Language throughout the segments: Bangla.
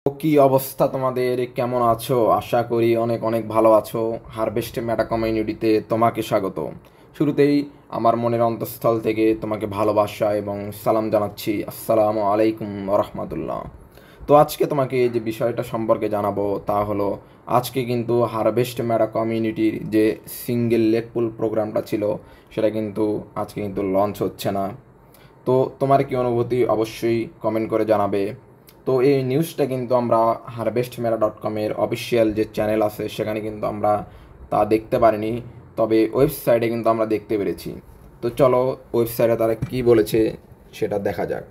তো কি অবস্থা তোমাদের? কেমন আছো? আশা করি অনেক অনেক ভালো আছো। হারভেস্ট মেটা কমিউনিটিতে তোমাকে স্বাগত। শুরুতেই আমার মনের অন্তঃস্থল থেকে তোমাকে ভালোবাসা এবং সালাম জানাচ্ছি। আসসালামু আলাইকুম রহমতুল্লাহ। তো আজকে তোমাকে যে বিষয়টা সম্পর্কে জানাবো তা হলো, আজকে কিন্তু হারভেস্ট মেটা কমিউনিটির যে সিঙ্গেল লেগ পুল প্রোগ্রামটা ছিল সেটা কিন্তু আজকে কিন্তু লঞ্চ হচ্ছে না। তো তোমার কি অনুভূতি অবশ্যই কমেন্ট করে জানাবে। তো এই নিউজটা কিন্তু আমরা harvestmera.com-এর অফিসিয়াল যে চ্যানেল আছে সেখানে কিন্তু আমরা তা দেখতে পারিনি, তবে ওয়েবসাইটে কিন্তু আমরা দেখতে পেরেছি। তো চলো ওয়েবসাইটে তারা কি বলেছে সেটা দেখা যাক।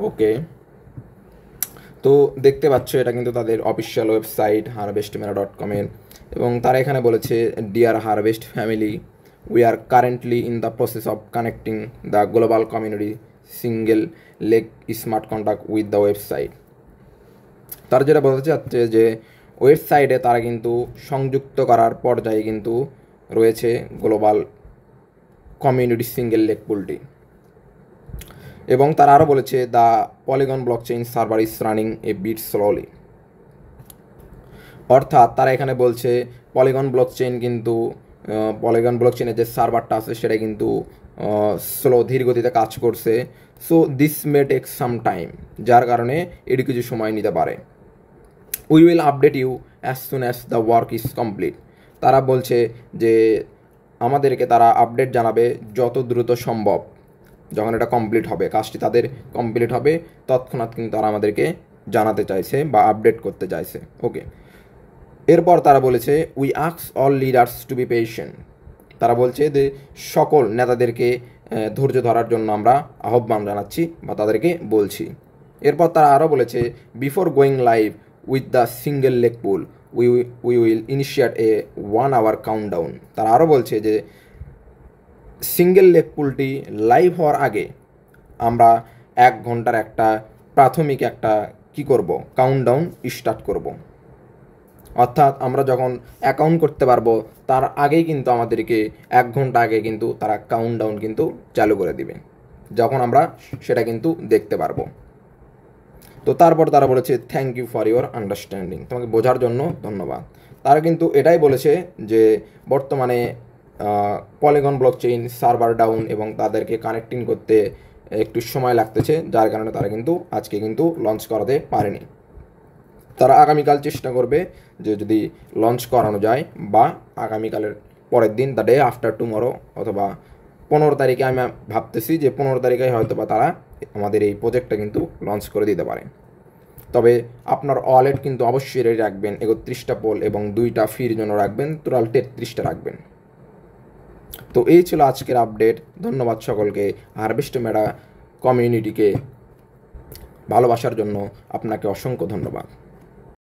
ওকে, তো দেখতে পাচ্ছ এটা কিন্তু তাদের অফিসিয়াল ওয়েবসাইট harvestmera.com-এর, এবং তারা এখানে বলেছে, dear harvest family, we are currently in the process of connecting the global community single leg smart contact with the website. তারা যেটা বলতে চাচ্ছে যে ওয়েবসাইটে তারা কিন্তু সংযুক্ত করার পর্যায়ে কিন্তু রয়েছে গ্লোবাল কমিউনিটি সিঙ্গেল লেগ পুলটি। এবং তারা আরও বলেছে, the polygon blockchain server is running a bit slowly. অর্থাৎ তারা এখানে বলছে পলিগন ব্লকচেইনের যে সার্ভারটা আছে সেটা কিন্তু ধীর গতিতে কাজ করছে। So this may take some time, যার কারণে এটি কিছু সময় নিতে পারে। We will update you as soon as the work is complete. তারা বলছে যে আমাদেরকে তারা আপডেট জানাবে যত দ্রুত সম্ভব। যখন এটা কমপ্লিট হবে, কাজটি তাদের কমপ্লিট হবে, তৎক্ষণাৎ কিন্তু তারা আমাদেরকে জানাতে চাইছে বা আপডেট করতে চাইছে। ওকে, এরপর তারা বলেছে, we ask all leaders two be patient. তারা বলছে যে সকল নেতাদেরকে ধৈর্য ধরার জন্য আমরা আহ্বান জানাচ্ছি বা তাদেরকে বলছি। এরপর তারা আরও বলেছে, before going live with the single leg pool we will initiate A 1 hour countdown. তারা আরও বলছে যে সিঙ্গেল লেগ পুলটি লাইভ হওয়ার আগে আমরা 1 ঘন্টার একটা প্রাথমিক একটা কি করব, কাউন্টডাউন স্টার্ট করব। অর্থাৎ আমরা যখন অ্যাকাউন্ট করতে পারবো তার আগেই কিন্তু আমাদেরকে 1 ঘন্টা আগে কিন্তু তারা কাউন্টডাউন কিন্তু চালু করে দিবে, যখন আমরা সেটা কিন্তু দেখতে পারবো। তো তারপর তারা বলেছে, thank you for your understanding, তোমাকে বোঝার জন্য ধন্যবাদ। তারা কিন্তু এটাই বলেছে যে বর্তমানে পলিগন ব্লকচেইন সার্ভার ডাউন এবং তাদেরকে কানেক্টিং করতে একটু সময় লাগতেছে, যার কারণে তারা কিন্তু আজকে কিন্তু লঞ্চ করাতে পারেনি। তারা আগামীকাল চেষ্টা করবে যে যদি লঞ্চ করানো যায়, বা আগামীকালের পরের দিন, দ্য ডে আফটার টুমরো, অথবা 15 তারিখে। আমি ভাবতেছি যে 15 তারিখে হয়তো বা তারা আমাদের এই প্রজেক্টটা কিন্তু লঞ্চ করে দিতে পারে। তবে আপনার ওয়ালেট কিন্তু অবশ্যই রেডি রাখবেন, 31টা পোল এবং 2টা ফির জন্য রাখবেন, টোটাল 33টা রাখবেন। তো এই ছিল আজকের আপডেট। ধন্যবাদ সকলকে। হারভেস্ট মেটা কমিউনিটিকে ভালোবাসার জন্য আপনাকে অসংখ্য ধন্যবাদ।